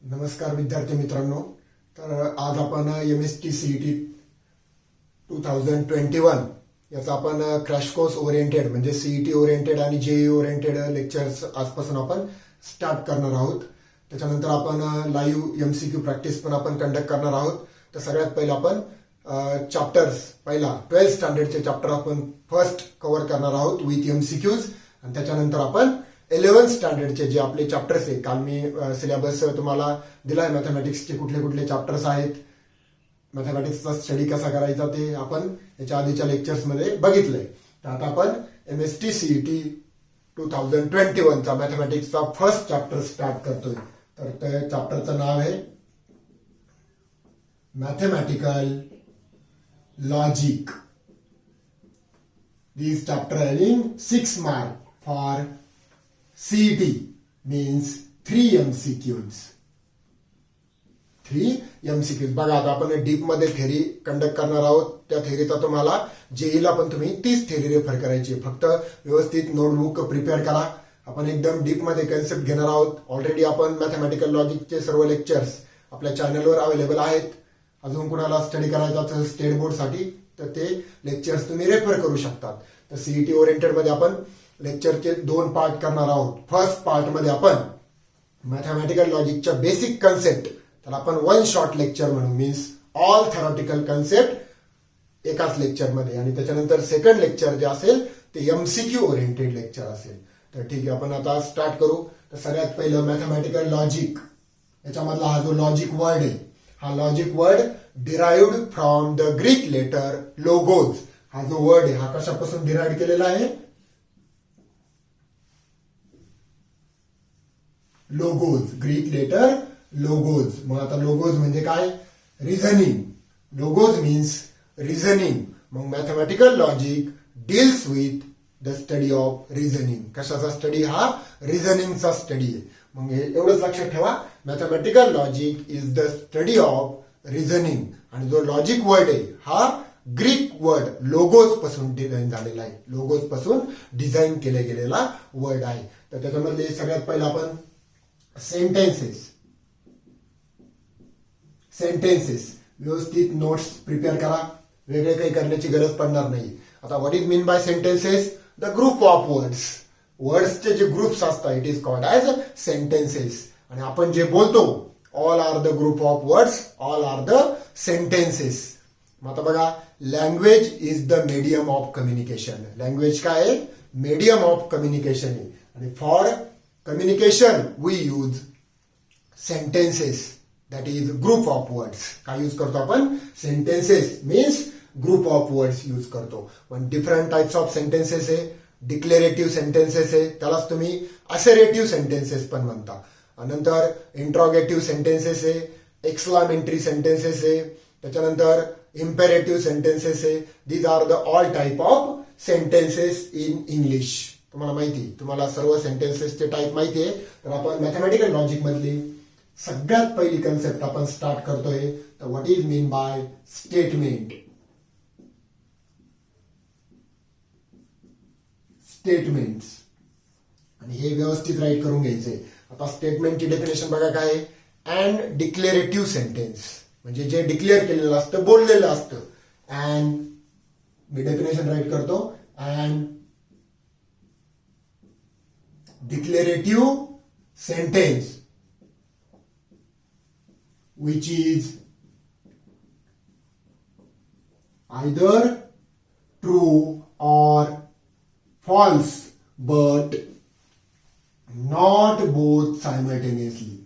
नमस्कार विद्यार्थी मित्रांनो. तर आज आपण MST CET 2021 याचा आपण क्रॅश कोर्स ओरिएंटेड म्हणजे सीईटी ओरिएंटेड आणि जेई ओरिएंटेड लेक्चर्स आजपासून आपण स्टार्ट करणार आहोत. त्याच्यानंतर आपण लाईव्ह MCQ प्रॅक्टिस पण आपण कंडक्ट करणार आहोत. तर सगळ्यात पहिला आपण चॅप्टर्स पहिला 12th स्टँडर्डचे चॅप्टर आपण फर्स्ट कव्हर करणार आहोत विथ MCQs आणि त्याच्यानंतर आपण 11th स्टँडर्डचे जे आपले चॅप्टर्स आहेत. काल मी सिलेबस तुम्हाला दिलाय मॅथमॅटिक्सचे कुठले कुठले चॅप्टर्स आहेत, मॅथमॅटिक्सचा स्टडी कसा करायचा ते आपण याच्या आधीच्या लेक्चर्समध्ये बघितलंय. तर आता आपण MST CET 2021 चा मॅथमॅटिक्सचा फर्स्ट चॅप्टर स्टार्ट करतोय. तर त्या चॅप्टरचं नाव आहे mathematical logic. These chapter having 6 mark for CET means 3 MCQs. 3 MCQs. बघा आता आपण डीप मध्ये थेरी कंडक्ट करणार आहोत. त्या थेरीचा तुम्हाला जेईला पण तुम्ही तीच थेरी रेफर करायची. फक्त व्यवस्थित नोटबुक प्रिपेअर करा. आपण एकदम डीप मध्ये कन्सेप्ट घेणार आहोत. ऑलरेडी आपण मॅथमॅटिकल लॉजिकचे सर्व लेक्चर्स आपल्या चॅनलवर अवेलेबल आहेत. अजून कुणाला स्टडी करायचा असेल स्टेट बोर्डसाठी तर ते लेक्चर्स तुम्ही रेफर करू शकतात. तर सीईटी ओरिएंटेड मध्ये आपण लेक्चरचे 2 पार्ट करणार आहोत. फर्स्ट पार्ट मध्ये आपण मॅथमॅटिकल लॉजिकच्या बेसिक कन्सेप्ट त्याला आपण 1 शॉर्ट लेक्चर म्हणू, मीन्स ऑल थेरॉटिकल कन्सेप्ट एकाच लेक्चरमध्ये. आणि त्याच्यानंतर सेकंड लेक्चर जे असेल ते MCQ ओरिएंटेड लेक्चर असेल. तर ठीक आहे, आपण आता स्टार्ट करू. तर सगळ्यात पहिलं मॅथमॅटिकल लॉजिक, याच्यामधला हा जो लॉजिक वर्ड आहे, हा logic word derived from the Greek letter logos. हा जो वर्ड आहे हा कशापासून डिराइव्ह केलेला आहे? Logos, Greek letter logos. मग आता लोगोज म्हणजे काय? रिझनिंग. Logos means reasoning. मग mathematical logic deals with the study of reasoning. कशाचा स्टडी? हा रिझनिंगचा स्टडी आहे. मग हे एवढंच लक्षात ठेवा, mathematical logic is the study of reasoning. आणि जो लॉजिक वर्ड आहे हा ग्रीक वर्ड लोगोज पासून डिझाईन झालेला आहे. लोगोज पासून डिझाईन केला गेलेला वर्ड आहे. तर त्याच्यामधले सगळ्यात पहिला आपण सेंटेन्सेस व्यवस्थित नोट्स प्रिपेअर करा. वेगळे काही करण्याची गरज पडणार नाही. आता what is mean by sentences? The group of words. वर्ड्सचे जे ग्रुप्स असतात it is called as sentences. आणि आपण जे बोलतो all are the group of words, all are the sentences. मग आता बघा, language is the medium of communication. Language काय आहे? मीडियम ऑफ कम्युनिकेशन आहे. आणि for communication we use sentences, that is group of words. काय यूज करतो आपण? Sentences means group of words use करतो. पण डिफरंट टाइप्स ऑफ सेंटेन्सेस आहे. डिक्लेरेटिव्ह सेंटेन्सेस आहे, त्यालाच तुम्ही असरेटिव्ह सेंटेन्सेस पण म्हणता. नंतर इंट्रॉगेटिव्ह सेंटेन्सेस आहे, एक्सक्लामेटरी सेंटेन्सेस आहे, त्याच्यानंतर इम्पेरेटिव्ह सेंटेन्सेस आहे. These are the all type of sentences in English. तुम्हाला माहिती, तुम्हाला सर्व सेंटेन्सेसचे टाईप माहिती आहे. तर आपण मॅथमॅटिकल लॉजिक मधली सगळ्यात पहिली कन्सेप्ट आपण स्टार्ट करतोय. तर what is mean by statement. Statements. आणि हे व्यवस्थित राईट करून घ्यायचंय. आता स्टेटमेंटची डेफिनेशन बघा काय आहे? अँड डिक्लेरेटिव्ह सेंटेन्स म्हणजे जे डिक्लेअर केलेलं असतं, बोललेलं असतं. अँड मी डेफिनेशन राईट करतो. And declarative sentence which is either true or false but not both simultaneously.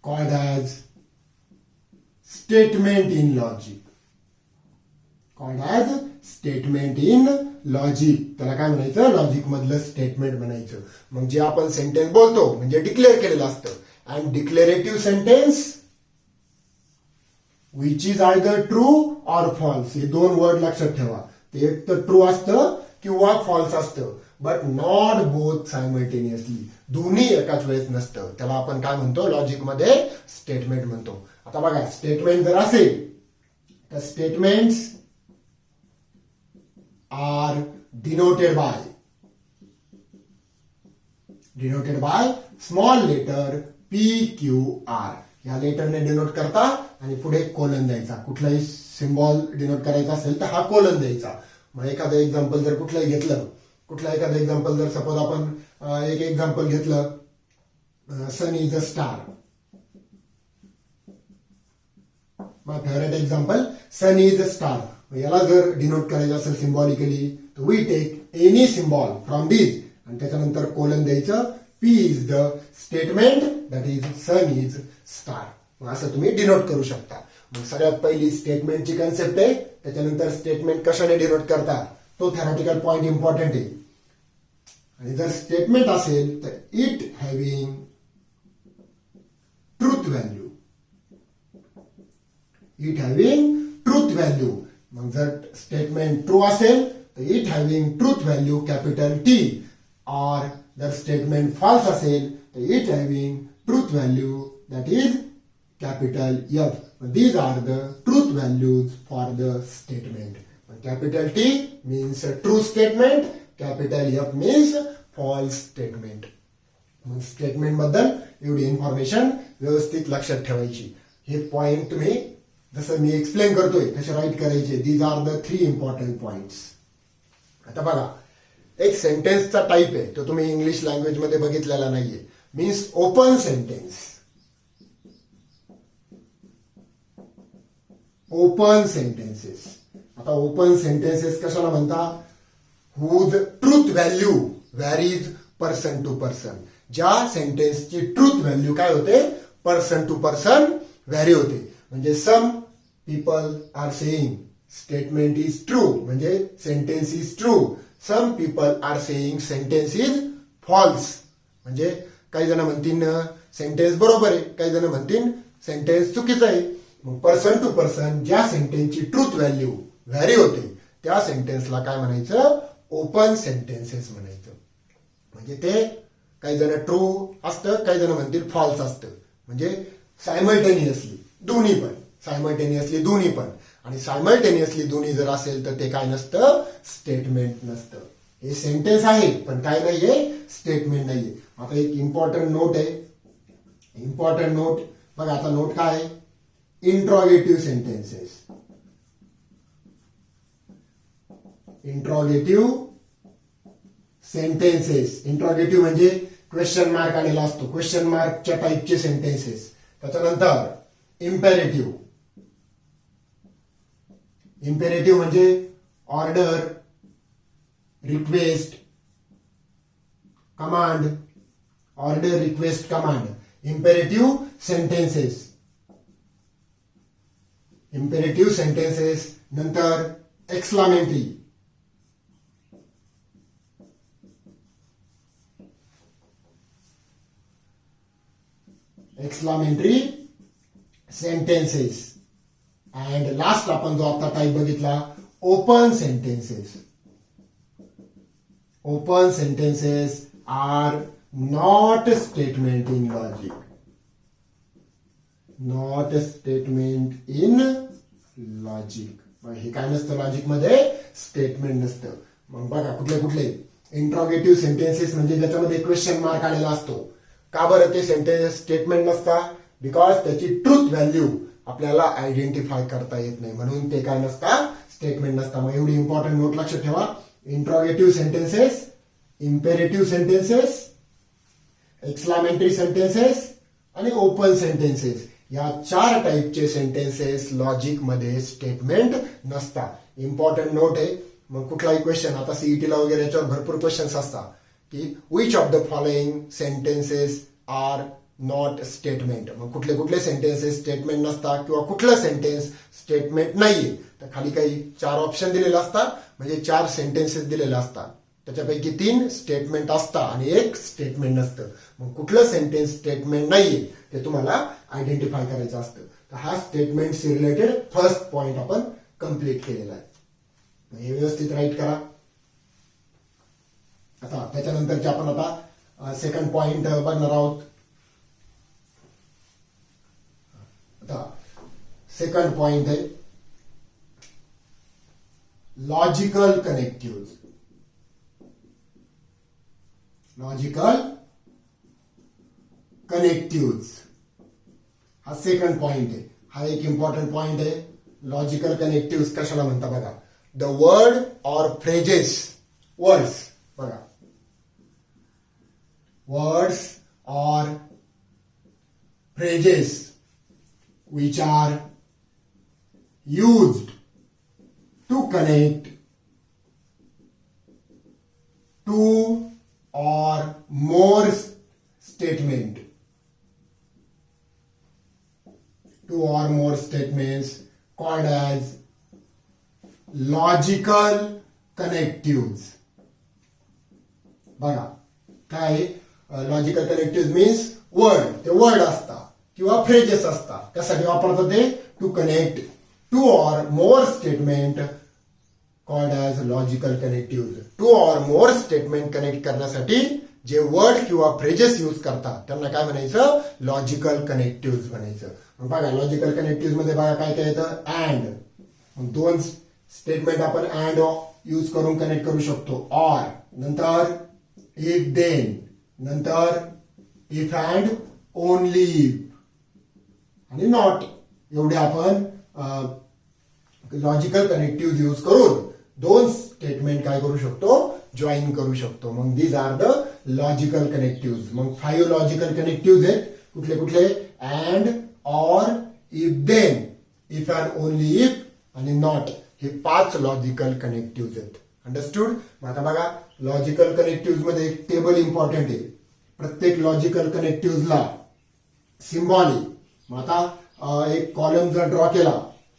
Called as statement in logic. Called as statement in logic. त्याला काय म्हणायचं? लॉजिक मधलं स्टेटमेंट म्हणायचं. मग जे आपण सेंटेन्स बोलतो म्हणजे डिक्लेअर केलेलं असतं. And declarative sentence which is either true or false. हे 2 वर्ड लक्षात ठेवा. ते एक तर ट्रू असतं किंवा फॉल्स असतं, बट नॉट बोथ सायमल्टेनियसली. दोन्ही एकाच वेळेस नसतं. त्याला आपण काय म्हणतो? लॉजिक मध्ये स्टेटमेंट म्हणतो. आता बघा, स्टेटमेंट जर असेल तर statements are denoted by denoted by small letter PQR. या लेटरने डिनोट करता आणि पुढे कोलन द्यायचा. कुठलाही सिम्बॉल डिनोट करायचा असेल तर हा कोलन द्यायचा. मग एखादं एक्झाम्पल जर कुठलंही घेतलं, एखादं एक्झाम्पल जर सपोज आपण एक एक्झाम्पल घेतलं, sun is a star. My favourite example, sun is a star. याला जर डिनोट करायचं असेल सिम्बॉलिकली तर we take any symbol from this आणि त्याच्यानंतर कोलन द्यायचं. P is the statement that is sun is star. मग असं तुम्ही डिनोट करू शकता. मग सगळ्यात पहिली स्टेटमेंटची कन्सेप्ट आहे, त्याच्यानंतर स्टेटमेंट कशाने डिनोट करता तो थेरॉटिकल पॉइंट इम्पॉर्टंट आहे. आणि जर स्टेटमेंट असेल तर it having truth value. It having truth value. मग जर स्टेटमेंट ट्रू असेल तर it having truth value capital T. और जर स्टेटमेंट फॉल्स असेल तर it having truth value that is capital F. These are the truth values for the statement. Capital T means true statement, capital F means false statement. मग statement बद्दल एवढी information व्यवस्थित लक्षात ठेवायची. हे पॉइंट तुम्ही जसं मी एक्सप्लेन करतोय तसे राईट करायचे. These are the 3 important points. आता बघा, एक सेंटेन्सचा टाईप आहे तो तुम्ही इंग्लिश लँग्वेज मध्ये बघितलेला नाहीये. Means open sentence. Open sentences. आता ओपन सेंटेन्सेस कशाला म्हणता? Whose truth value varies person to person. ज्या सेंटेन्सची ट्रूथ व्हॅल्यू काय होते? पर्सन टू पर्सन व्हॅरी होते. म्हणजे some people are saying statement is true म्हणजे sentence is true. Some people are saying sentence is false म्हणजे काही जण म्हणतील सेंटेन्स बरोबर आहे, काही जण म्हणतील सेंटेन्स चुकीचं आहे. मग पर्सन टू पर्सन ज्या सेंटेन्सची ट्रूथ व्हॅल्यू व्हॅरी होते त्या सेंटेन्सला काय म्हणायचं? ओपन सेंटेन्सेस म्हणायचं. म्हणजे ते काही जण ट्रू असतं, काही जण म्हणतील फॉल्स असतं. म्हणजे सायमल्टेनियसली दोन्ही पण, सायमल्टेनियसली दोन्ही पण. आणि सायमल्टेनियसली दोन्ही जर असेल तर ते काय नसतं? स्टेटमेंट नसतं. हे सेंटेन्स आहे पण काय नाहीये? स्टेटमेंट नाहीये. आता एक इम्पॉर्टंट नोट आहे. इम्पॉर्टंट नोट बघा. आता नोट काय आहे? Interrogative sentences. Interrogative sentences. Interrogative म्हणजे क्वेश्चन मार्क आलेला असतो, क्वेश्चन मार्कच्या टाईपचे सेंटेन्सेस. त्याच्यानंतर इम्पेरेटिव्ह. इम्पेरेटिव्ह म्हणजे order, request, command. Order, request, command. Imperative sentences. Imperative sentences. नंतर exclamatory. Exclamatory sentences. And last आपण जो आता टाईप बघितला open sentences. Open sentences are not statement in logic. Not statement in logic. हे काय नसतं logic मध्ये? स्टेटमेंट नसतं. मग बघा कुठले कुठले इंट्रॉगेटिव्ह सेंटेन्सेस म्हणजे ज्याच्यामध्ये क्वेश्चन मार्क आलेला असतो. का बरं ते सेंटेन्स स्टेटमेंट नसता? बिकॉज त्याची ट्रूथ व्हॅल्यू आपल्याला आयडेंटिफाय करता येत नाही म्हणून ते काय नसता? स्टेटमेंट नसता. मग एवढी इम्पॉर्टंट नोट लक्षात ठेवा. Interrogative sentences, imperative sentences, exclamatory sentences आणि ओपन सेंटेन्सेस. या 4 टाईपचे सेंटेन्सेस लॉजिक मध्ये स्टेटमेंट नसतात. इम्पॉर्टंट नोट आहे. मग कुठलाही क्वेश्चन आता सीईटीला वगैरे याच्यावर भरपूर क्वेश्चन्स असतात की which of the following sentences are not statement. मग कुठले कुठले सेंटेन्सेस स्टेटमेंट नसतात किंवा कुठलं सेंटेन्स स्टेटमेंट नाहीये तर खाली काही 4 ऑप्शन दिलेले असतात. म्हणजे 4 सेंटेन्सेस दिलेले असतात. त्याच्यापैकी 3 स्टेटमेंट असतात आणि 1 स्टेटमेंट नसतं. मग कुठलं सेंटेन्स स्टेटमेंट नाहीये ते तुम्हाला आयडेंटिफाय करायचं असतं. तर हा स्टेटमेंट्स रिलेटेड फर्स्ट पॉइंट आपण कम्प्लीट केलेला आहे. हे व्यवस्थित राईट करा. आता त्याच्यानंतरचे आपण आता सेकंड पॉइंट बघणार आहोत. आता सेकंड पॉइंट आहे लॉजिकल कनेक्टिव्ह. Logical connective. हा सेकंड पॉइंट आहे. हा एक इम्पॉर्टंट पॉइंट आहे. लॉजिकल कनेक्टिव्ह कशाला म्हणता बघा. The word or phrases, words बघा, words or phrases which are used to connect two or more statement, two or more statements called as logical connectives. बघा काय लॉजिकल कनेक्टिव्ह मीन्स वर्ड, ते word असतात किंवा phrases असतात. त्यासाठी वापरतात ते to connect two or more statement called as logical connective. Two or more statement connect करण्यासाठी जे वर्ड किंवा फ्रेजेस यूज करतात त्यांना काय म्हणायचं, लॉजिकल कनेक्टिव्ह म्हणायचं. मग बघा लॉजिकल कनेक्टिव्ह मध्ये बघा काय काय येतं, अँड, दोन स्टेटमेंट आपण अँड यूज करून कनेक्ट करू शकतो. ऑर, नंतर इफ देन, नंतर इफ अँड ओनली इफ, आणि नॉट. एवढे आपण लॉजिकल कनेक्टिव्ह यूज करून दोन स्टेटमेंट काय करू शकतो, जॉईन करू शकतो. मग these are the logical connective. मग 5 लॉजिकल कनेक्टिव्ह आहेत. कुठले कुठले, and, or, if then, if and only if आणि नॉट. हे 5 लॉजिकल कनेक्टिव्ह आहेत. अंडरस्टूड. मग आता बघा लॉजिकल कनेक्टिव्ह मध्ये एक टेबल इम्पॉर्टंट आहे. प्रत्येक लॉजिकल कनेक्टिव्हला सिम्बॉल आहे. मग आता एक कॉलम जर ड्रॉ केला,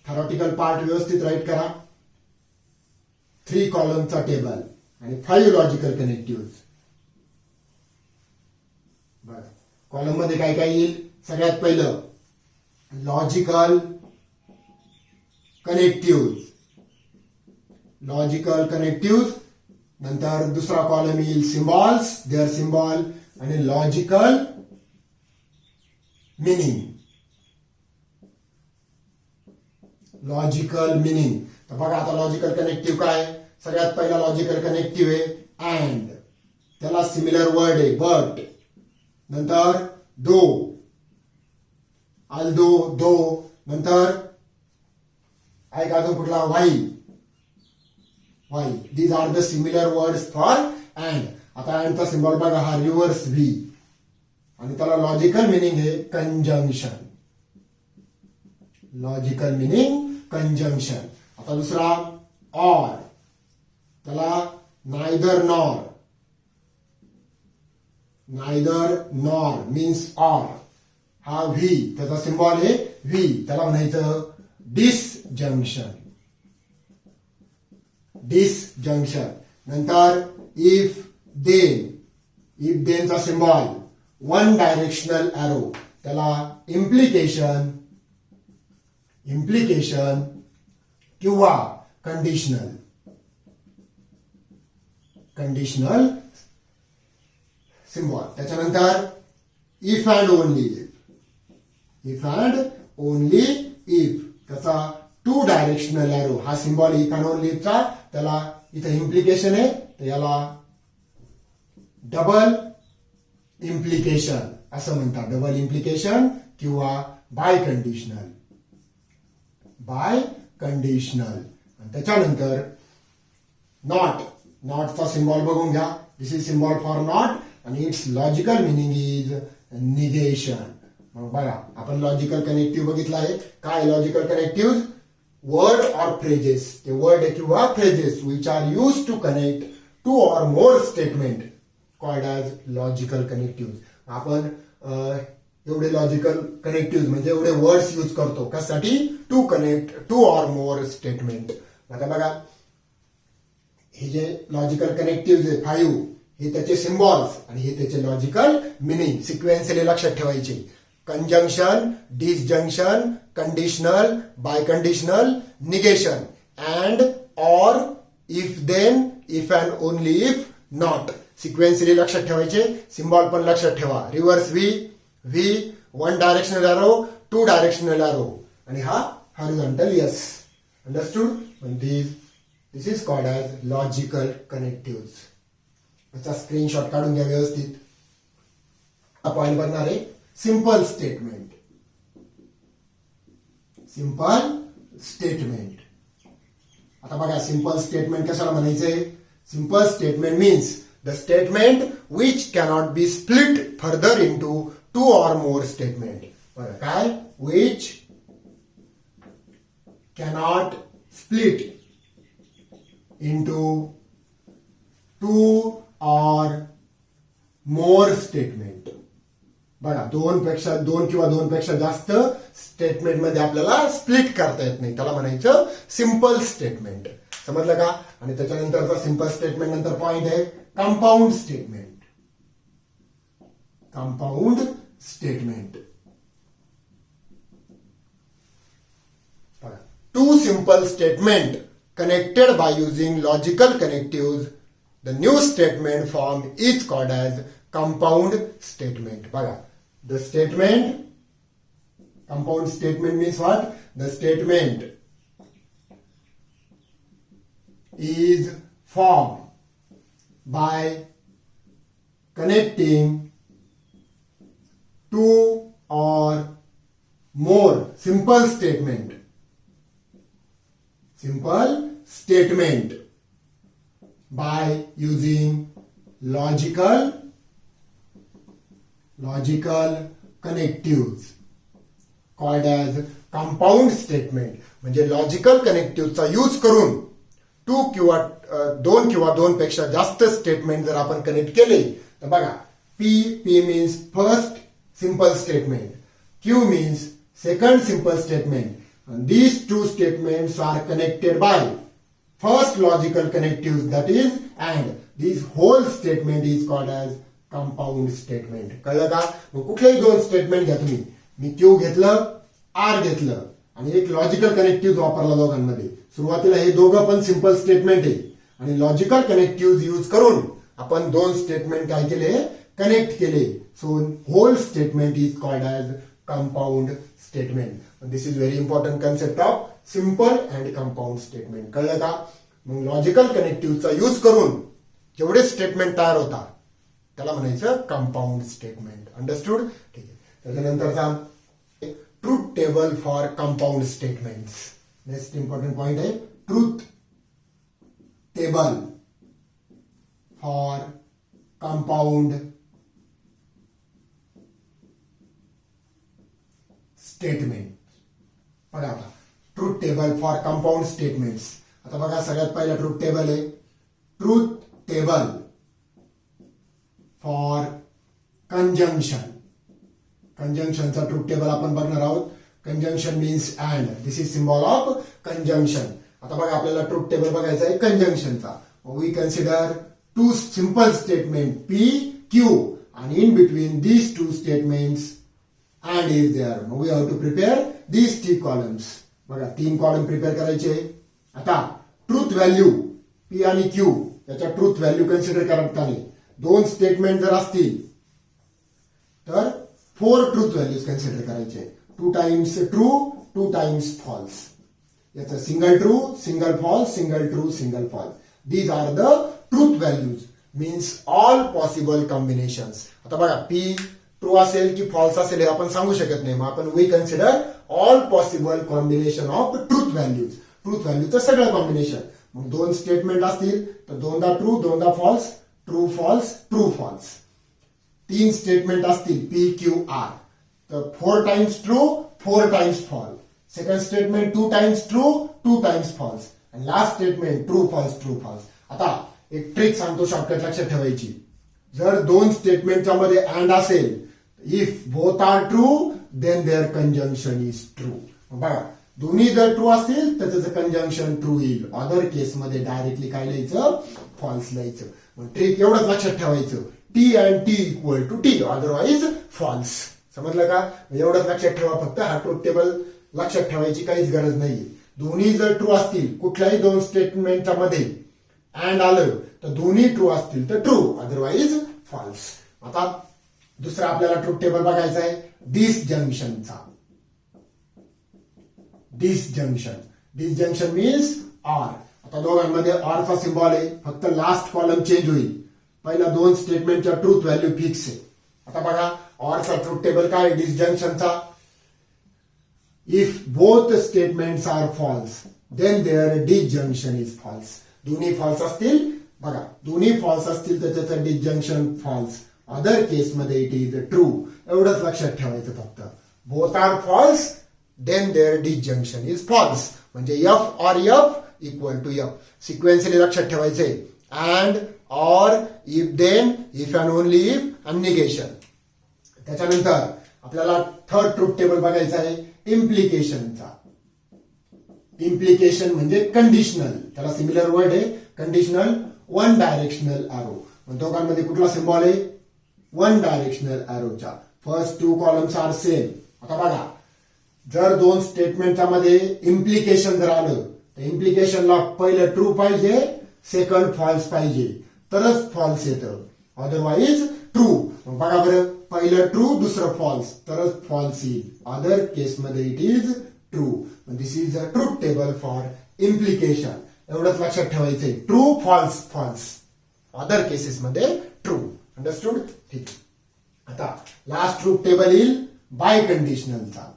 थेरॉटिकल पार्ट व्यवस्थित राईट करा. 3 कॉलमचा टेबल आणि 5 लॉजिकल कनेक्टिव्ह. बघा कॉलम मध्ये काय काय येईल, सगळ्यात पहिलं लॉजिकल कनेक्टिव्ह, लॉजिकल कनेक्टिव्ह. नंतर दुसरा कॉलम येईल सिम्बॉल्स, देअर सिम्बॉल, आणि लॉजिकल मिनिंग, लॉजिकल मिनिंग. तर बघा आता लॉजिकल कनेक्टिव्ह काय, सगळ्यात पहिला लॉजिकल कनेक्टिव्ह आहे अँड, त्याला सिमिलर वर्ड आहे बट, नंतर दो, अल्दो, दो, नंतर ऐक अजून कुठला, while, while. These are the similar words for and. आता अँडचा सिम्बॉल बघा हा रिव्हर्स व्ही, आणि त्याला लॉजिकल मिनिंग आहे कंजंक्शन, लॉजिकल मिनिंग कंजंक्शन. आता दुसरा ऑर, त्याला neither nor, neither nor means or. हा व्ही, त्याचा सिम्बॉल आहे व्ही, त्याला म्हणायचं डिसजंक्शन, डिसजंक्शन. नंतर इफ देन, इफ देनचा सिम्बॉल वन डायरेक्शनल एरो, त्याला इम्प्लिकेशन, इम्प्लिकेशन किंवा कंडिशनल, कंडिशनल सिम्बॉल. त्याच्यानंतर if and only if, if and only if, त्याचा 2 डायरेक्शनल एरो. हा सिम्बॉल इफ अँड ओनली इफचा, त्याला इथे इम्प्लिकेशन आहे तर याला डबल इम्प्लिकेशन असं म्हणतात. डबल इम्प्लिकेशन किंवा बाय कंडिशनल, बाय कंडिशनल. त्याच्यानंतर नॉट, नॉटचा सिम्बॉल बघून घ्या. This is symbol for not आणि it's logical meaning is negation. मग बघा आपण लॉजिकल कनेक्टिव्ह बघितला आहे. काय logical connective, word or phrases, ते वर्ड किंवा phrases which are use to connect 2 or more statement called as logical connective. आपण एवढे लॉजिकल कनेक्टिव्ह म्हणजे एवढे वर्ड्स यूज करतो कशासाठी, to connect 2 or more statement. आता बघा हे जे लॉजिकल कनेक्टिव्ह 5, हे त्याचे सिम्बॉल्स आणि हे त्याचे लॉजिकल मिनिंग सिक्वेन्शियली लक्षात ठेवायचे. Conjunction, disjunction, conditional, biconditional, negation, and, or, if then, if and only if, not. Sequentially लक्षात ठेवायचे. सिम्बॉल पण लक्षात ठेवा. Reverse V, V, 1 directional arrow, 2 directional arrow, आणि हा horizontal S. Understood. This is called as logical connective. याचा screenshot काढून घ्या व्यवस्थित. हा पॉइंट बनणार आहे. Simple statement. Simple statement. आता बघा सिंपल स्टेटमेंट कशाला म्हणायचंय. Simple statement means the statement which cannot be split further into 2 or more statement. बघा काय which cannot split into 2 or more statement. बघा दोन किंवा दोनपेक्षा जास्त स्टेटमेंट मध्ये आपल्याला स्प्लिट करता येत नाही, त्याला म्हणायचं सिंपल स्टेटमेंट. समजलं का. आणि त्याच्यानंतरचा सिंपल स्टेटमेंट नंतर पॉइंट आहे compound statement. Compound statement. Two simple statement connected by using logical connectives, the new statement form is called as compound statement. बघा, the statement, compound statement means what? The statement is formed by connecting two or more simple statement. Simple statement by using logical connectives called as compound statement. म्हणजे logical कनेक्टिव्हचा use करून दोन किंवा दोन पेक्षा जास्त statement जर आपण कनेक्ट केले तर बघा P means first simple statement, Q means second simple statement. And these two statements are connected by first logical connectives, that is, and this whole statement is called as compound statement. कळलं का. मग कुठलेही दोन statement घ्या तुम्ही, मी Q घेतलं R घेतलं आणि एक लॉजिकल कनेक्टिव्ह वापरला दोघांमध्ये. सुरुवातीला हे दोघं पण सिंपल स्टेटमेंट आहे आणि लॉजिकल कनेक्टिव्ह यूज करून आपण दोन स्टेटमेंट काय केले कनेक्ट केले. So whole statement is called as compound statement. This is very important concept of simple and compound statement. कळलं का. मग लॉजिकल कनेक्टिव्हचा यूज करून जेवढे स्टेटमेंट तयार होतात त्याला म्हणायचं कंपाऊंड स्टेटमेंट. अंडरस्टूड. ठीक आहे. त्याच्यानंतरचा truth table for compound statements. Next important point आहे truth table for compound statement. बघा आता truth table for compound statements. आता बघा सगळ्यात पहिला ट्रूथ टेबल आहे ट्रूथ टेबल फॉर कंजंक्शन. कंजंक्शनचा ट्रूथ टेबल आपण बघणार आहोत. Conjunction means and. This is symbol of conjunction. आता बघा आपल्याला ट्रूथ टेबल बघायचा आहे कंजंक्शनचा. We consider two simple statement P Q आणि in between these two statements and is there. Now we have to prepare these 3 columns. बघा 3 column prepare करायचे. आता ट्रूथ व्हॅल्यू पी आणि क्यू याच्या ट्रूथ व्हॅल्यू कन्सिडर करताना दोन statement जर असतील तर 4 ट्रूथ व्हॅल्यूज कन्सिडर करायचे. 2 टाइम्स ट्रू 2 टाइम्स फॉल्स. याचं single true single false single true single false. These are the truth values means all possible combinations. आता बघा पी ट्रू असेल की फॉल्स असेल हे आपण सांगू शकत नाही. मग आपण we consider all possible combination of truth values. Truth व्हॅल्यूचं सगळं कॉम्बिनेशन. मग 2 स्टेटमेंट असतील तर दोनदा ट्रू दोनदा false true false true false. 3 statement असतील पी क्यू आर तर 4 times true 4 times false. Second statement 2 times true 2 times false आणि last statement true false true false. आता एक ट्रिक सांगतो शॉर्टकट लक्षात ठेवायची. जर 2 स्टेटमेंटच्या मध्ये अँड असेल if both R true then there conjunction is true. बघा दोन्ही जर ट्रू असतील तर त्याचं कंजंक्शन ट्रू येईल. अदर केसमध्ये डायरेक्टली काय लिहायचं फॉल्स लिहायचं. मग ट्रिक एवढंच लक्षात ठेवायचं T and T equal to T otherwise false. समजलं का. एवढंच लक्षात ठेवा फक्त. हा ट्रूथ टेबल लक्षात ठेवायची काहीच गरज नाही. दोन्ही जर ट्रू असतील कुठल्याही 2 स्टेटमेंटच्या मध्ये अँड आलं तर दोन्ही ट्रू असतील तर ट्रू अदरवाईज फॉल्स. आता दुसरा आपल्याला ट्रूथ टेबल बघायचा आहे डिसजंक्शनचा. Disjunction means or. आता दोघांमध्ये ऑरचा सिम्बॉल आहे फक्त लास्ट कॉलम चेंज होईल. पहिला 2 स्टेटमेंटच्या ट्रूथ व्हॅल्यू फिक्स आहे. आता बघा ऑरचा ट्रूथ टेबल काय डिसजंक्शनचा? If both statements are false then their disjunction is false. दोन्ही फॉल्स असतील, बघा दोन्ही फॉल्स असतील तर त्याचं डिसजंक्शन फॉल्स. अदर केसमध्ये इट इज ट्रू. एवढंच लक्षात ठेवायचं फक्त. Both are false then their disjunction is false. म्हणजे F or F equal to F. Sequentially लक्षात ठेवायचे. And, or, if, then, if and only if आणि निगेशन. त्याच्यानंतर आपल्याला थर्ड ट्रूथ टेबल बघायचं आहे इम्प्लिकेशनचा. इम्प्लिकेशन म्हणजे कंडिशनल. त्याला सिमिलर वर्ड आहे कंडिशनल. One directional arrow. दोघांमध्ये कुठला सिम्बॉल आहे? वन डायरेक्शनल एरोचा. First two columns are same. आता बघा जर दोन स्टेटमेंटच्या मध्ये इम्प्लिकेशन जर आलं तर इम्प्लिकेशनला पहिलं ट्रू पाहिजे, सेकंड फॉल्स पाहिजे, तरच फॉल्स येतं. Otherwise true. बघा बरं, पहिलं ट्रू दुसरं फॉल्स तरच फॉल्स येईल. अदर केसमध्ये it is true. This is a truth table for implication. एवढंच लक्षात ठेवायचंय. True, false, false. अदर केसेसमध्ये ट्रू. अंडरस्टूड? ठीक. आता लास्ट ट्रूथ टेबल येईल बाय कंडिशनलचा.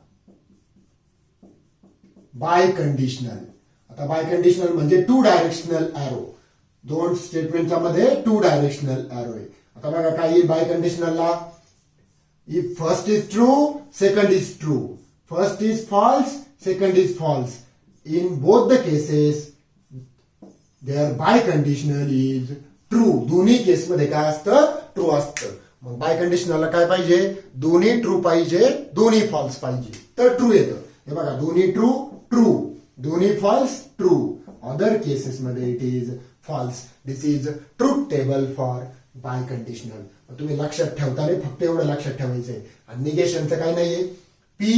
Biconditional. आता बाय कंडिशनल म्हणजे टू डायरेक्शनल एरो. दोन स्टेटमेंटच्या मध्ये टू डायरेक्शनल एरो आहे. आता बघा काय येईल बाय कंडिशनलला? If first is true second is true, first is false second is false, in both the cases their biconditional is true. दोन्ही केसमध्ये काय असतं? ट्रू असतं. मग बाय कंडिशनलला काय पाहिजे? दोन्ही ट्रू पाहिजे, दोन्ही फॉल्स पाहिजे तर ट्रू येतं. हे बघा दोन्ही ट्रू ट्रू, दोन्ही फॉल्स ट्रू. अदर केसेसमध्ये it is false. This is truth table for biconditional. तुम्ही लक्षात ठेवताना फक्त एवढं लक्षात ठेवायचंय. आणि निगेशनचं काय नाहीये. पी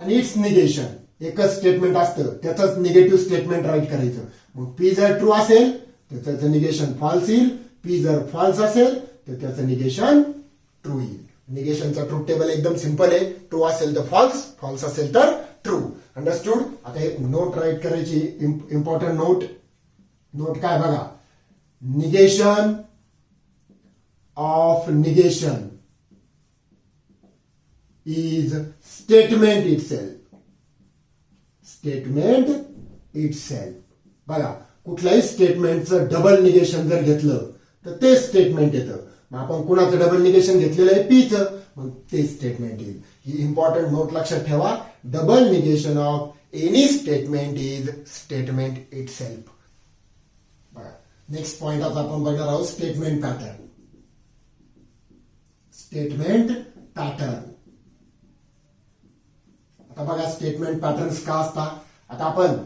आणि इट्स निगेशन एकच स्टेटमेंट असतं, त्याचंच निगेटिव्ह स्टेटमेंट राईट करायचं. मग पी जर ट्रू असेल तर त्याचं निगेशन फॉल्स येईल. पी जर फॉल्स असेल तर त्याचं निगेशन ट्रू येईल. निगेशनचा ट्रूथ टेबल एकदम सिंपल आहे. ट्रू असेल तर फॉल्स, फॉल्स असेल तर ट्रू. अंडरस्टूड? आता एक नोट राईट करायची, इम्पॉर्टंट नोट. नोट काय बघा, negation of negation is statement itself. Statement itself. बघा कुठल्याही स्टेटमेंटचं डबल निगेशन जर घेतलं तर ते स्टेटमेंट येतं. मग आपण कुणाचं डबल निगेशन घेतलेलं आहे? पीचं. मग ते स्टेटमेंट येईल. ही इम्पॉर्टंट नोट लक्षात ठेवा. Double negation of any statement is statement itself. बघा नेक्स्ट पॉइंट आता आपण बघणार आहोत स्टेटमेंट पॅटर्न. Statement pattern. आता बघा स्टेटमेंट पॅटर्न्स का असतात. आता आपण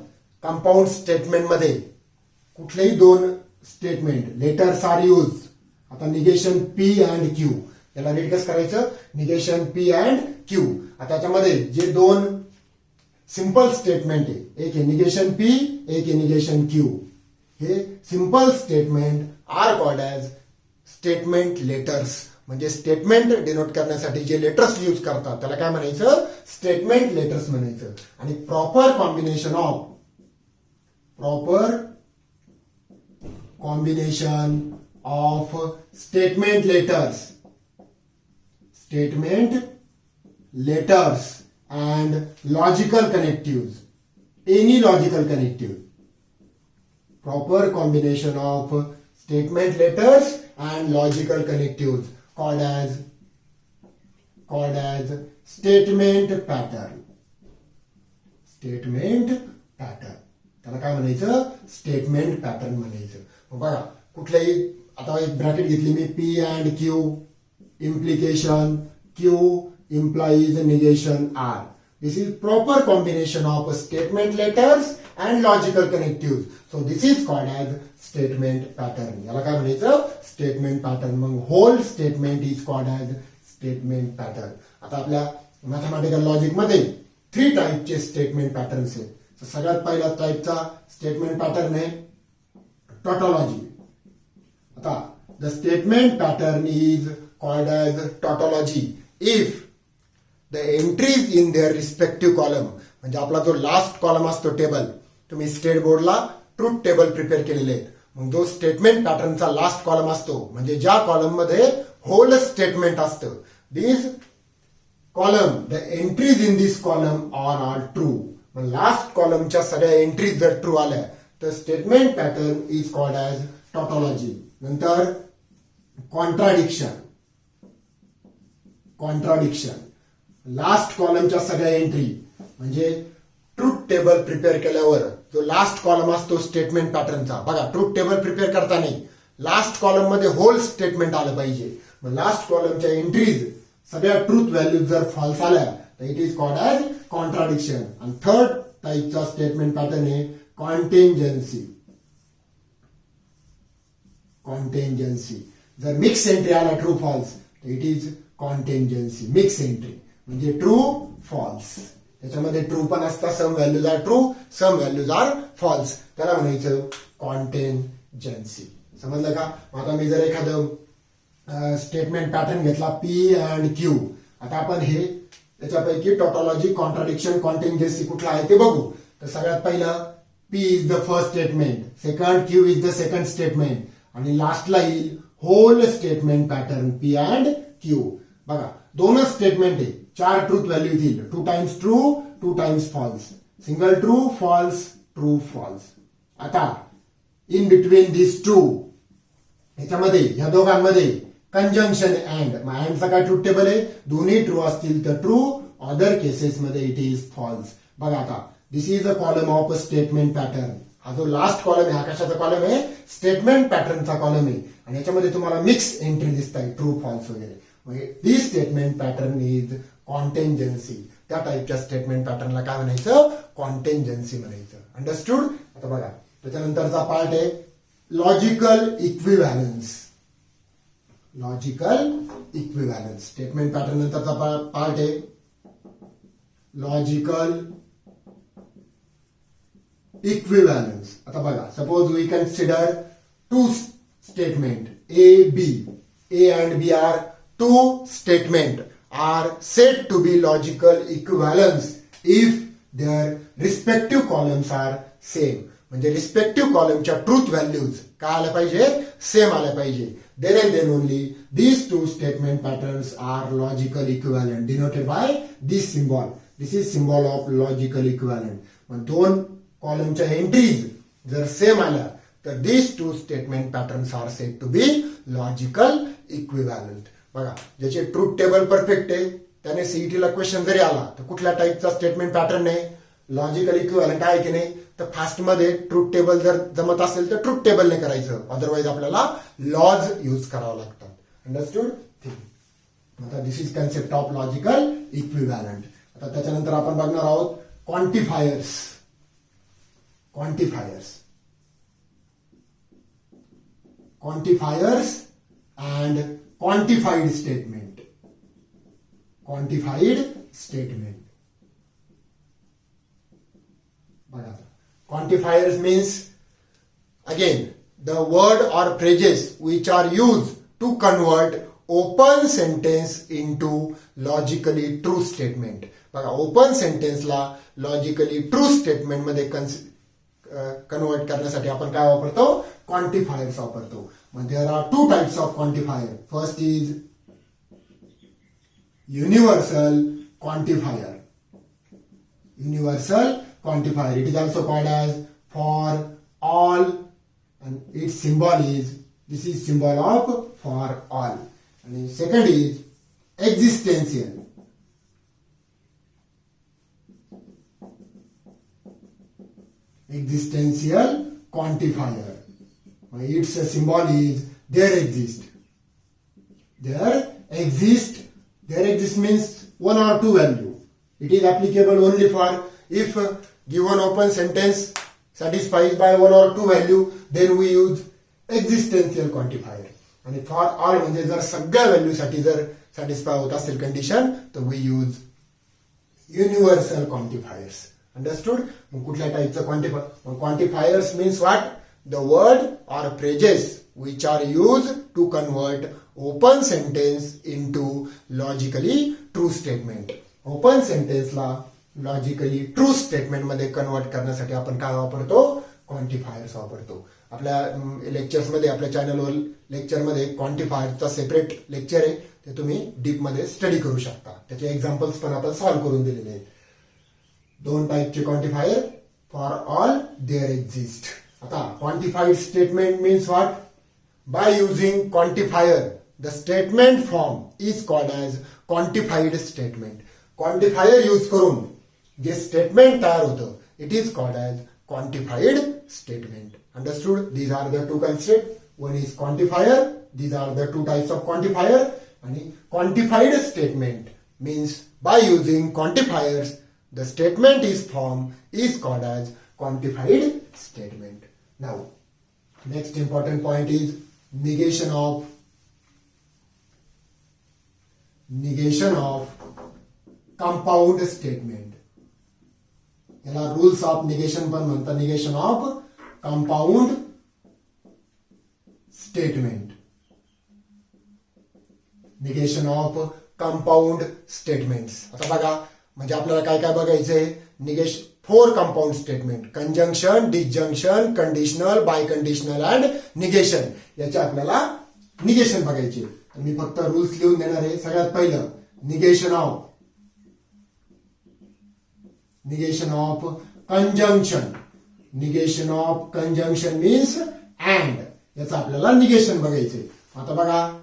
कंपाऊंड स्टेटमेंट मध्ये कुठलेही दोन स्टेटमेंट लेटर्स आर यूज. आता निगेशन पी अँड क्यू. याला रीड कसं करायचं? Negation P and Q. आता त्याच्यामध्ये जे दोन सिंपल स्टेटमेंट आहे, एक आहे निगेशन पी, एक आहे निगेशन क्यू. हे simple statement are called as statement letters. म्हणजे स्टेटमेंट डिनोट करण्यासाठी जे लेटर्स यूज करतात त्याला काय म्हणायचं? स्टेटमेंट लेटर्स म्हणायचं. आणि proper combination of statement letters and logical connectives, any logical connective. Proper combination of statement letters and logical connectives called as statement pattern. Statement pattern. त्याला काय म्हणायचं? स्टेटमेंट पॅटर्न म्हणायचं. बघा कुठल्याही आता एक ब्रॅकेट घेतली मी, P and Q, implication, Q implies negation R. This is proper combination of statement letters and logical connectives. So this is called as statement pattern. याला काय म्हणायचं? Statement pattern. मग whole statement is called as statement pattern. आता आपल्या mathematical logic मध्ये 3 टाईपचे statement patterns आहेत. सगळ्यात पहिला टाईपचा स्टेटमेंट पॅटर्न आहे टॉटॉलॉजी. आता the statement pattern is called as tautology if the entries in their respective column. म्हणजे आपला जो लास्ट कॉलम असतो टेबल, तुम्ही स्टेट बोर्डला ट्रूथ टेबल प्रिपेअर केलेले आहेत. मग जो स्टेटमेंट पॅटर्नचा लास्ट कॉलम असतो म्हणजे ज्या कॉलम मध्ये होल स्टेटमेंट असतं, this column, the entries in this column are all true. मग लास्ट कॉलमच्या सगळ्या एंट्रीज जर ट्रू आल्या तर statement pattern is called as tautology. नंतर कॉन्ट्राडिक्शन. लास्ट कॉलमच्या सगळ्या एंट्री म्हणजे ट्रूथ टेबल प्रिपेअर केल्यावर जो लास्ट कॉलम असतो स्टेटमेंट पॅटर्नचा, बघा ट्रूथ टेबल प्रिपेअर करताना लास्ट कॉलम मध्ये होल स्टेटमेंट आलं पाहिजे. मग लास्ट कॉलमच्या एंट्रीज सगळ्या ट्रूथ व्हॅल्यूज जर फॉल्स आल्या तर it is called as contradiction. आणि थर्ड टाईपचा स्टेटमेंट पॅटर्न आहे कॉन्टेंजन्सी. जर मिक्स एंट्री आला ट्रू फॉल्स तर इट इज कॉन्टेंजन्सी. मिक्स एंट्री म्हणजे ट्रू फॉल्स, त्याच्यामध्ये ट्रू पण असतात, सम व्हॅल्यूज आर ट्रू, सम व्हॅल्यूज आर फॉल्स, त्याला म्हणायचं कॉन्टेंजन्सी. समजलं का? आता मी जर एखादं स्टेटमेंट पॅटर्न घेतला पी अँड क्यू, आता आपण हे त्याच्यापैकी टॉटॉलॉजी, कॉन्ट्राडिक्शन, कॉन्टेंजन्सी कुठला आहे ते बघू. तर सगळ्यात पहिलं P is the first statement, second Q is the second statement आणि लास्टला येईल whole statement pattern P and Q. बघा दोनच स्टेटमेंट आहे, 4 ट्रूथ व्हॅल्यू येतील, 2 times true 2 times false, single true false true false. आता इन बिटवीन दिस टू ह्याच्यामध्ये ह्या दोघांमध्ये कंजंक्शन अँड, अँडचा काय ट्रूथ टेबल आहे, दोन्ही ट्रू असतील तर ट्रू, अदर केसेस मध्ये इट इज फॉल्स. बघा आता this is a column of a statement pattern. हा जो लास्ट कॉलम आहे हा कशाचा कॉलम आहे, स्टेटमेंट पॅटर्नचा कॉलम आहे आणि याच्यामध्ये तुम्हाला मिक्स एंट्री दिसत आहे, ट्रू फॉल्स वगैरे. दिस स्टेटमेंट पॅटर्न इज कॉन्टेंजन्सी. त्या टाईपच्या स्टेटमेंट पॅटर्नला काय म्हणायचं, कॉन्टेंजन्सी म्हणायचं. अंडरस्टूड? आता बघा त्याच्यानंतरचा पार्ट आहे लॉजिकल इक्विव्हॅलन्स. स्टेटमेंट पॅटर्न नंतरचा पार्ट आहे लॉजिकल इक्विव्हॅलन्स. आता बघा suppose we consider 2 statement A and B are 2 statement are said to be logical equivalence if their respective columns are same. म्हणजे रिस्पेक्टिव्ह कॉलमच्या ट्रूथ व्हॅल्यूज काय आल्या पाहिजे, same आल्या पाहिजे. Then and then only these 2 statement patterns are logical equivalent denoted by this symbol. This is symbol of logical equivalent. मग दोन कॉलमच्या एंट्रीज जर सेम आल्या तर these 2 statement patterns are said to be logical equivalent. बघा ज्याचे truth table perfect आहे त्याने सीईटीला क्वेश्चन जरी आला तर कुठल्या टाईपचा स्टेटमेंट पॅटर्न आहे, लॉजिकल इक्विव्हॅलंट आहे की नाही. तर फास्ट मध्ये ट्रूथ टेबल जर जमत असेल तर ट्रूथ टेबलने करायचं, अदरवाईज आपल्याला लॉज यूज करावं लागतात. अंडरस्टूड? आता this is concept of logical equivalent. आता त्याच्यानंतर आपण बघणार आहोत quantifiers. Quantifiers and quantified statement. बघा quantifiers means again the word or phrases which are used to convert open sentence into logically true statement. बघा ओपन सेंटेन्सला logically true statement मध्ये convert करण्यासाठी आपण काय वापरतो, क्वांटिफायर्स वापरतो. मग there are 2 types of quantifier. First is universal quantifier. It is also called as for all and its symbol is, this is symbol of for all. And second is existential. Quantifier. Its symbol is there exist. There exist means 1 or 2 value. It is applicable only for if given open sentence satisfies by 1 or 2 value, then we use existential quantifier. आणि for all म्हणजे जर सगळ्या value साठी जर satisfy होत असेल condition तर we use universal quantifiers. Understood? मग कुठल्या टाईपचं quantifiers means what, the word or phrases which are use to convert open sentence into logically true statement. Open सेंटेन्सला लॉजिकली ट्रू स्टेटमेंट मध्ये कन्वर्ट करण्यासाठी आपण काय वापरतो, क्वांटिफायर्स वापरतो. आपल्या लेक्चर्समध्ये, आपल्या चॅनलवर लेक्चरमध्ये क्वांटिफायरचा सेपरेट लेक्चर आहे, ते तुम्ही डीपमध्ये स्टडी करू शकता. त्याचे एक्झाम्पल्स पण आपण सॉल्व्ह करून दिलेले आहेत. 2 टाईपचे quantifier for all there exist. आता quantified statement means what? By using quantifier the statement form is called as quantified statement. Quantifier use करून जे स्टेटमेंट तयार होतं, it is called as quantified statement. Understood? These are the two concepts. One is quantifier. These are the two types of quantifier. And quantified statement means by using quantifiers, the statement is called as quantified statement. Now, next important point is negation of compound statement. याला rules of negation पण म्हणतात. negation of compound statement. Negation of compound statements. आता बघा, म्हणजे आपल्याला काय काय बघायचंय? 4 compound statement: conjunction, disjunction, conditional, biconditional and negation. याचे आपल्याला निगेशन बघायचे. मी फक्त रूल्स लिहून देणार आहे. सगळ्यात पहिलं negation of conjunction. Negation of conjunction means and. याचं आपल्याला निगेशन बघायचंय. आता बघा,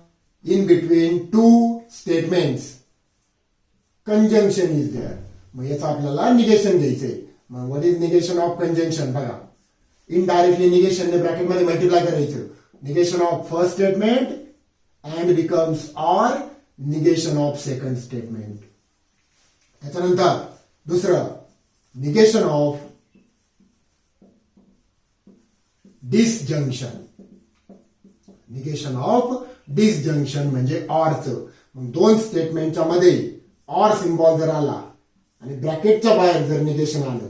in between 2 statements conjunction is there. मग याचं आपल्याला निगेशन घ्यायचंय. मग what is negation of conjunction? बघा, इनडायरेक्टली निगेशनने ब्रॅकेटमध्ये मल्टिप्लाय करायचं. Negation of first statement and becomes or negation of second statement. त्याच्यानंतर दुसरं negation of disjunction. Negation of disjunction म्हणजे ऑरचं. मग 2 स्टेटमेंटच्या मध्ये ऑर सिम्बॉल जर आला आणि ब्रॅकेटच्या बाहेर जर निगेशन आलं,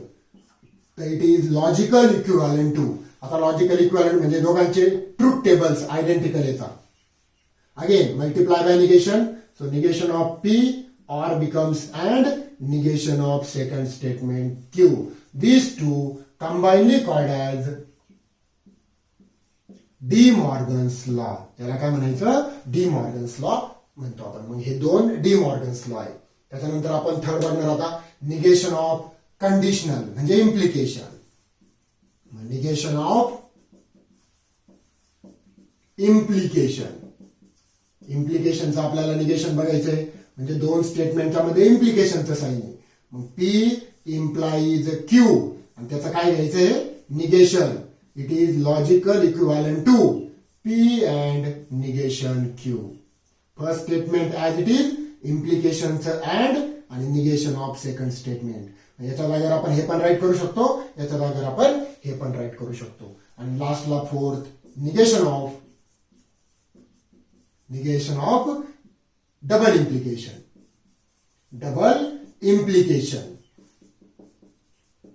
तर it is logical equivalent to. आता लॉजिकल इक्विव्हॅलंट म्हणजे दोघांचे ट्रूथ टेबल्स आयडेंटिकल येतात. Again multiply by negation. So negation of P or becomes and negation of second statement Q. These two combinedly called as De Morgan's law. याला काय म्हणायचं? D Morgan's law म्हणतो आपण. मग हे 2 डी मॉर्गन्स लॉ आहे. त्याच्यानंतर आपण थर्ड बघणार आता निगेशन ऑफ कंडिशनल म्हणजे इम्प्लिकेशन. Negation of implication. इम्प्लिकेशनचं आपल्याला निगेशन बघायचंय. म्हणजे 2 स्टेटमेंटच्या मध्ये इम्प्लिकेशनचं साईन आहे. मग पी इम्प्लाइज क्यू आणि त्याचं काय घ्यायचंय? Negation. It is logical equivalent to P and negation Q. First statement as it is, implications and आणि negation of second statement. याच्या जागेवर आपण हे पण राईट करू शकतो, याच्या जागेवर आपण हे पण राईट करू शकतो. आणि लास्टला fourth negation of double implication.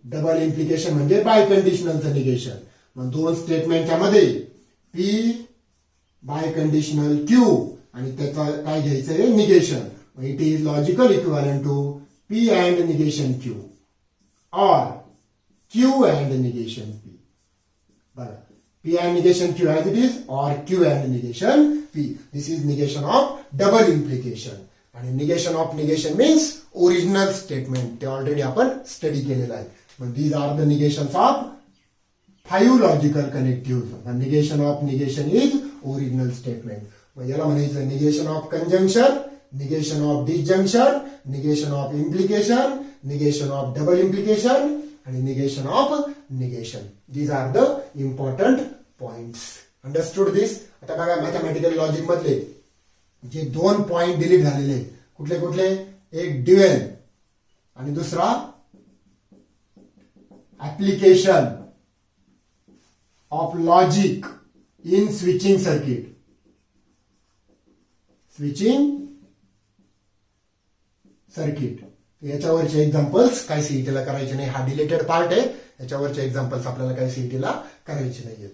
Double implication म्हणजे बाय कंडिशनलचं निगेशन. मग 2 स्टेटमेंटच्या मध्ये पी बाय कंडिशनल क्यू आणि त्याचं काय घ्यायचंय? Negation. It is logical equivalent to P and negation Q or Q and negation P. बघा, P and negation Q as it is or Q and negation P. This is negation of double implication. आणि negation of negation means original statement. ते already आपण study केलेलं आहे. मग these are the negations of 5 logical connective. Negation of negation is original statement. मग याला म्हणायचं negation of conjunction, negation of disjunction, negation of implication, negation of double implication आणि negation of negation. These are the important points. Understood this? आता बघा, mathematical logic मधले जे 2 point delete झालेले कुठले कुठले? एक ड्युएल आणि दुसरा application of logic in switching circuit. याच्यावरचे एक्झाम्पल्स काय सीईटीला करायचे नाही. हा डिलेटेड पार्ट आहे. याच्यावरचे एक्झाम्पल्स आपल्याला काय सीईटीला करायचे नाहीयेत.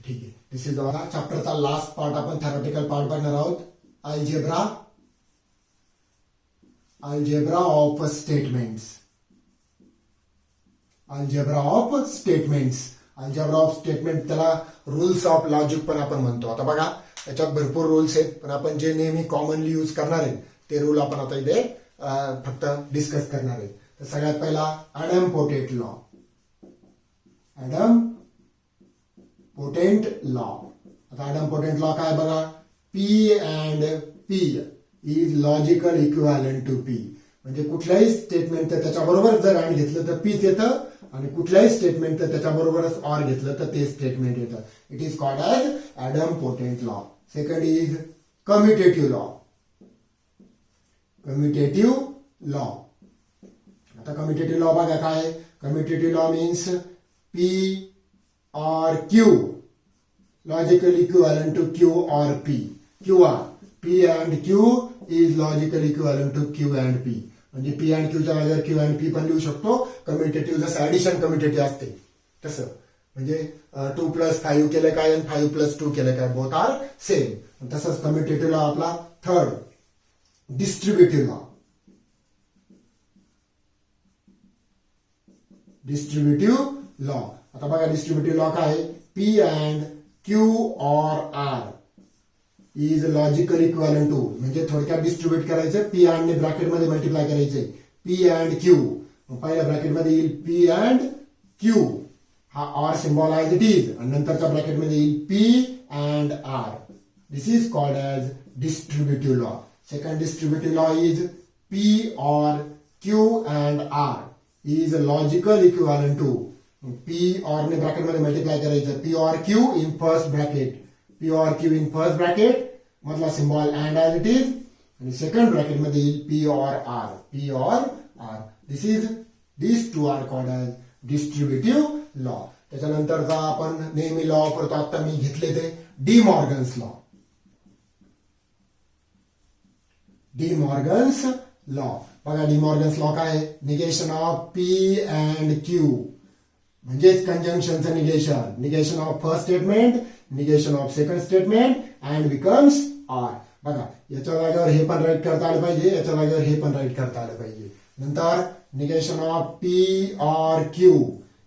ठीक आहे. दिस इज आवर चॅप्टरचा लास्ट पार्ट. आपण थेरॉटिकल पार्ट बघणार आहोत. Algebra of statements. Algebra of statement, त्याला रूल्स ऑफ लॉजिक पण आपण म्हणतो. आता बघा याच्यात भरपूर रूल्स आहेत, पण आपण जे नेहमी कॉमनली यूज करणार आहेत ते रूल आपण आता इथे फक्त डिस्कस करणार आहेत. तर सगळ्यात पहिला ॲडम-पोटेंट लॉ. Idempotent law. आता ॲडम-पोटेंट लॉ काय बघा, P and P is logical equivalent to P. म्हणजे कुठल्याही स्टेटमेंट तर त्याच्याबरोबर जर अँड घेतलं तर पीच येतं, आणि कुठल्याही स्टेटमेंट तर त्याच्याबरोबरच ऑर घेतलं तर ते स्टेटमेंट येतं. It is called as idempotent law. Second is commutative law. Commutative law. आता कम्युटेटिव्ह लॉ बघा काय. Commutative law means P or Q logical equivalent to Q or P. Q or P and Q is logical equivalent to Q and P. म्हणजे P and क्यूच्या जागेवर Q and P पण लिहू शकतो. Commutative जसं addition commutative असते तसं. म्हणजे 2+5 केलं काय आणि 5+2 केलं काय, बोथ आर सेम. तसंच कम्युटेटिव्ह लॉ आपला third distributive law. Distributive law. आता बघा डिस्ट्रीब्युटिव्ह लॉ काय, P and Q or R is logical equivalent to. म्हणजे थोडक्यात डिस्ट्रीब्युट करायचं, पी अँड ने ब्रॅकेटमध्ये मल्टिप्लाय करायचे, पी अँड क्यू. पहिल्या ब्रॅकेटमध्ये येईल पी अँड क्यू, हा R symbol as it is, आणि नंतरच्या ब्रॅकेटमध्ये येईल P and R. This is called as distributive law. Second distributive law is P or Q and R is logical equivalent to. P or ने ब्रॅकेटमध्ये multiply करायचं, P or Q in first bracket, P or Q in first bracket मधला symbol and as it is, आणि second ब्रॅकेटमध्ये येईल P or R, P or R. This two are called as distributive law. त्याच्यानंतरचा आपण नेहमी law वापरतो, आता मी घेतले ते De Morgan's law. De Morgan's law बघा. डी मॉर्गन्स लॉ काय, negation of P and Q म्हणजेच कंजंक्शनचं negation. Negation of first statement, negation of second statement and becomes or. बघा याच्या जागेवर हे पण राईट करता आलं पाहिजे, याच्या जागेवर हे पण राईट करता आलं पाहिजे. नंतर negation of P or Q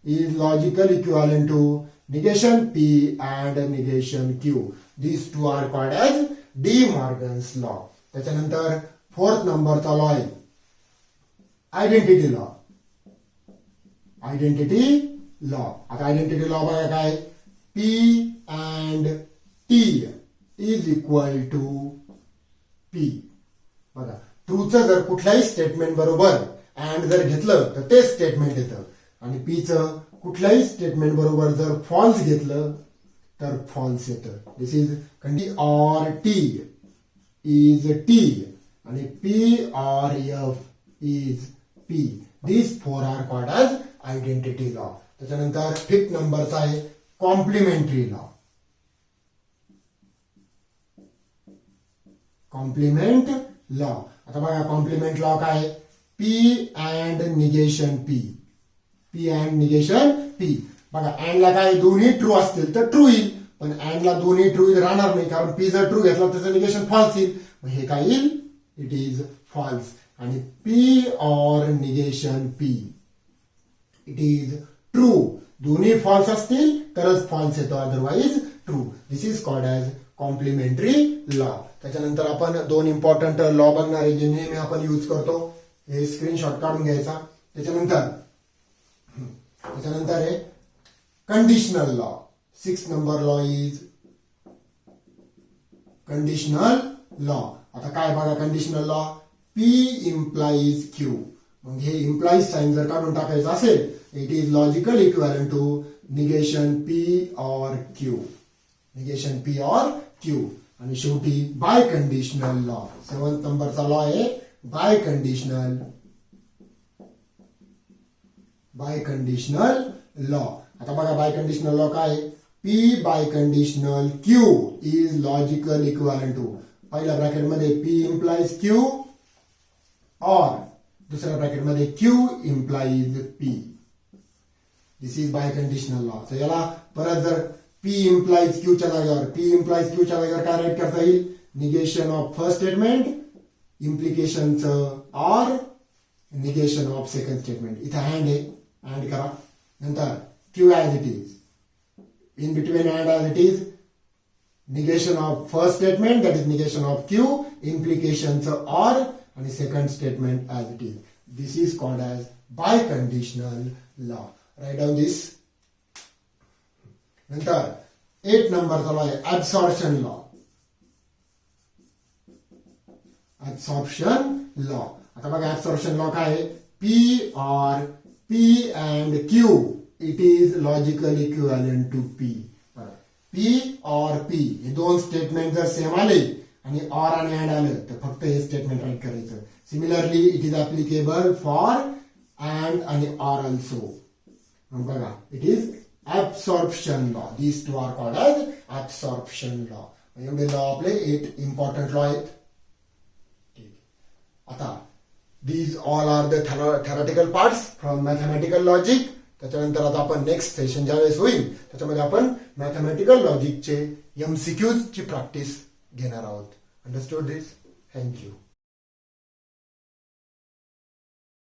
is logical equivalent to negation P and negation Q. This two are called as De Morgan's law. त्याच्यानंतर फोर्थ नंबरचा लॉ आहे आयडेंटिटी लॉ. Identity law. आता आयडेंटिटी लॉ बघा काय, P and T is equal to P. बघा ट्रूचं जर कुठल्याही स्टेटमेंट बरोबर अँड जर घेतलं तर ते स्टेटमेंट येतं, आणि पीचं कुठल्याही स्टेटमेंट बरोबर जर फॉल्स घेतलं तर फॉल्स येतं. दिस इज कंडी और टी इज टी आणि P or F is P. This four are called as identity law. त्याच्यानंतर फिफ्थ नंबरचा आहे कॉम्प्लिमेंटरी लॉ. Complement law. आता बघा कॉम्प्लिमेंट लॉ काय, P and negation P, P and negation P. बघा अँडला काय दोन्ही ट्रू असतील तर ट्रू येईल, पण अँडला दोन्ही ट्रू राहणार नाही, कारण पी जर ट्रू घेतला त्याचं निगेशन फॉल्स येईल. मग हे काय येईल, इट इज फॉल्स. आणि P or negation P it is true. दोन्ही फॉल्स असतील तरच फॉल्स येतो, otherwise true. This is called as complementary law. त्याच्यानंतर आपण दोन इम्पॉर्टंट लॉ बघणार आहे जे नेहमी आपण यूज करतो. हे स्क्रीनशॉट काढून घ्यायचा. त्याच्यानंतर आहे conditional law. 6 number law is conditional law. आता काय बघा conditional law, P implies Q. मग हे इम्प्लाइज साइन जर काढून टाकायचं असेल, it is logical equivalent to negation P or Q, negation P or Q. आणि शेवटी बाय कंडिशनल लॉ. 7th नंबरचा लॉ आहे बाय कंडिशनल लॉ. आता बघा बाय कंडिशनल लॉ काय, P biconditional Q is logical equivalent to. पहिल्या ब्रॅकेटमध्ये P implies Q और दुसऱ्या ब्रॅकेटमध्ये Q implies P. This is biconditional law. तर याला परत जर पी इम्प्लाइज क्यूच्या जागेवर, पी इम्प्लाइज क्यूच्या जागेवर काय राईट करता येईल, निगेशन ऑफ फर्स्ट स्टेटमेंट, इम्प्लिकेशनचं और निगेशन ऑफ सेकंड स्टेटमेंट. इथे अँड आहे, अँड करा. नंतर Q as it is, in between and as it is negation of first statement, that is negation of Q, implications or, and the second statement as it is. This is called as biconditional law. Write down this. नंतर 8 नंबरचा law आहे absorption law. Absorption law. आता बघा absorption law काय आहे? P or P and Q, it is logical equivalent to P. P or P हे दोन statement जर सेम आले आणि ऑर आणि ऍड आलं तर फक्त हे स्टेटमेंट राईट करायचं. Similarly it is applicable for and आणि ऑर ऑल्सो. मग बघा it is absorption law. These two are called as absorption law. एवढे लॉ आपले 8 इम्पॉर्टंट लॉ आहेत. आता these all are the theoretical parts from mathematical logic. त्याच्यानंतर आता आपण नेक्स्ट सेशन ज्यावेळेस होईल त्याच्यामध्ये आपण मॅथमॅटिकल लॉजिकचे MCQs ची प्रॅक्टिस घेणार आहोत. अंडरस्टूड दिस? थँक्यू.